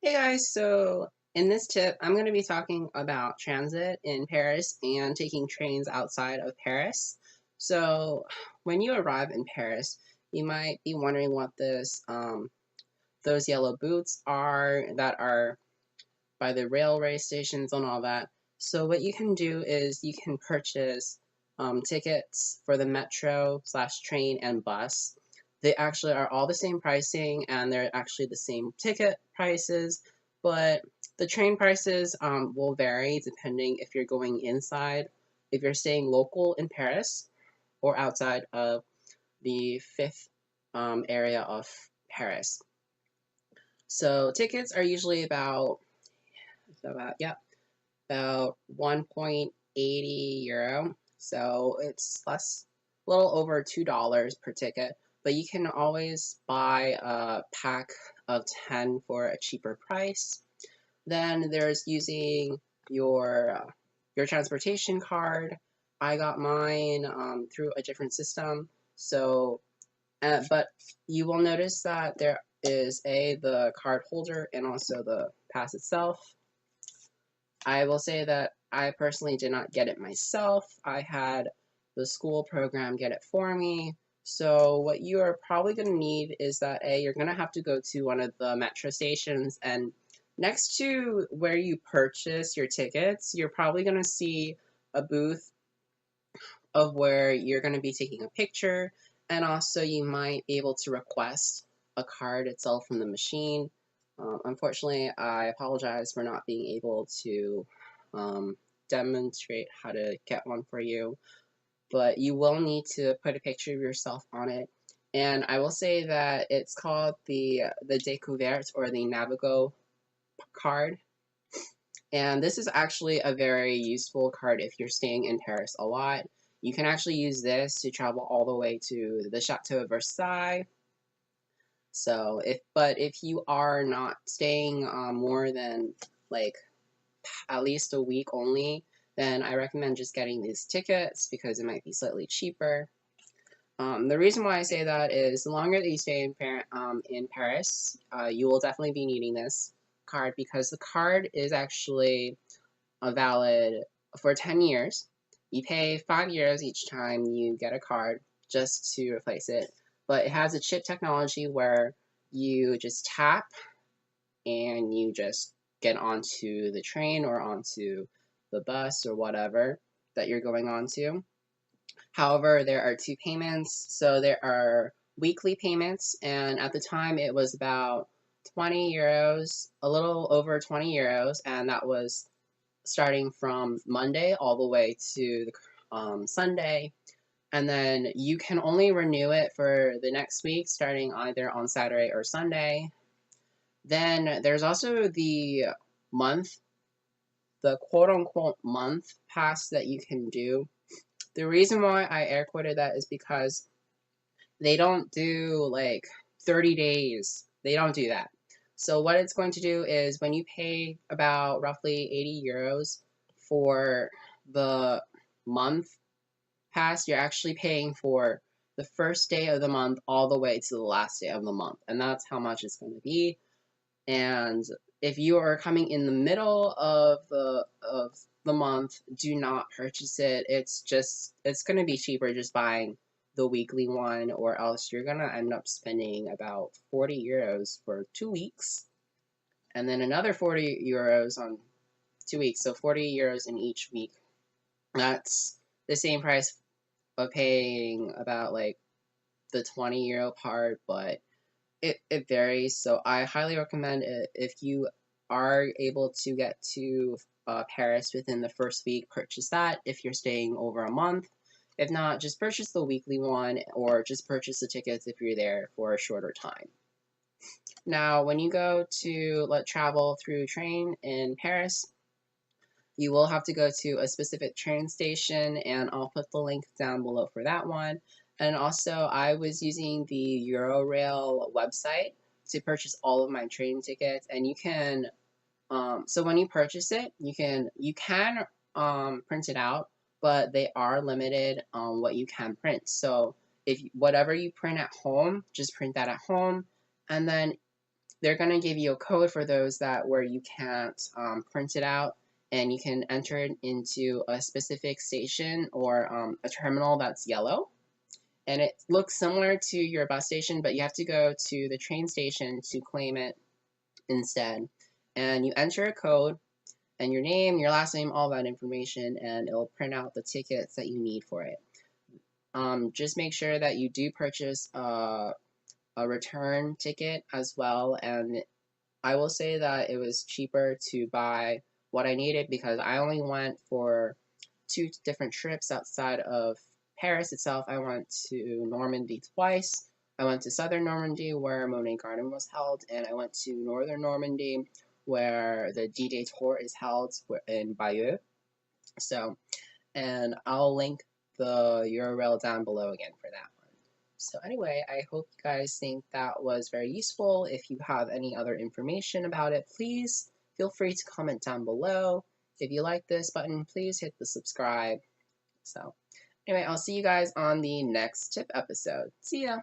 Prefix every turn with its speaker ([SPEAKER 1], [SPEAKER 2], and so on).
[SPEAKER 1] Hey guys, so in this tip, I'm going to be talking about transit in Paris and taking trains outside of Paris. So, when you arrive in Paris, you might be wondering what those yellow booths are that are by the railway stations and all that. So, what you can do is you can purchase tickets for the metro slash train and bus. They actually are all the same pricing and they're actually the same ticket prices, but the train prices will vary depending if you're going inside, if you're staying local in Paris or outside of the fifth area of Paris. So tickets are usually about 1.80 euro. So it's a little over $2 per ticket. But you can always buy a pack of 10 for a cheaper price. Then there's using your transportation card. I got mine through a different system. But you will notice that there is the card holder and also the pass itself. I will say that I personally did not get it myself. I had the school program get it for me. So what you are probably going to need is that you're going to have to go to one of the metro stations, and next to where you purchase your tickets, you're probably going to see a booth of where you're going to be taking a picture, and also you might be able to request a card itself from the machine. Unfortunately, I apologize for not being able to demonstrate how to get one for you, but you will need to put a picture of yourself on it. And I will say that it's called the Découverte or the Navigo card. And this is actually a very useful card if you're staying in Paris a lot. You can actually use this to travel all the way to the Chateau of Versailles. So if you are not staying more than like at least a week only, then I recommend just getting these tickets because it might be slightly cheaper. The reason why I say that is the longer that you stay in Paris, you will definitely be needing this card because the card is actually valid for 10 years. You pay 5 euros each time you get a card just to replace it, but it has a chip technology where you just tap and you just get onto the train or onto the bus or whatever that you're going on to. However, there are two payments. So there are weekly payments, and at the time it was about 20 euros, a little over 20 euros, and that was starting from Monday all the way to Sunday. And then you can only renew it for the next week, starting either on Saturday or Sunday. Then there's also the month, the quote unquote month pass that you can do. The reason why I air quoted that is because they don't do like 30 days. They don't do that. So what it's going to do is when you pay about roughly 80 euros for the month pass, you're actually paying for the first day of the month all the way to the last day of the month. And that's how much it's going to be. And if you are coming in the middle of the month, do not purchase it. It's going to be cheaper just buying the weekly one, or else you're going to end up spending about 40 euros for 2 weeks, and then another 40 euros on 2 weeks, so 40 euros in each week. That's the same price of paying about like the 20 euro part, but it varies. So I highly recommend it if you are able to get to Paris within the first week, purchase that if you're staying over a month. If not, just purchase the weekly one or just purchase the tickets if you're there for a shorter time. Now, when you go to travel through train in Paris, you will have to go to a specific train station, and I'll put the link down below for that one. And also, I was using the Eurorail website to purchase all of my train tickets, and you can. So when you purchase it, you can print it out, but they are limited on what you can print. So if whatever you print at home, just print that at home, and then they're going to give you a code for those that where you can't print it out, and you can enter it into a specific station or a terminal that's yellow. And it looks similar to your bus station, but you have to go to the train station to claim it instead. And you enter a code and your name, your last name, all that information, and it'll print out the tickets that you need for it. Just make sure that you do purchase a return ticket as well, and I will say that it was cheaper to buy what I needed because I only went for 2 different trips outside of Paris itself. I went to Normandy twice. I went to southern Normandy where Monet Garden was held, and I went to northern Normandy where the D-Day tour is held in Bayeux. So, and I'll link the Eurorail down below again for that one. So anyway, I hope you guys think that was very useful. If you have any other information about it, please feel free to comment down below. If you like this button, please hit the subscribe. So anyway, I'll see you guys on the next tip episode. See ya!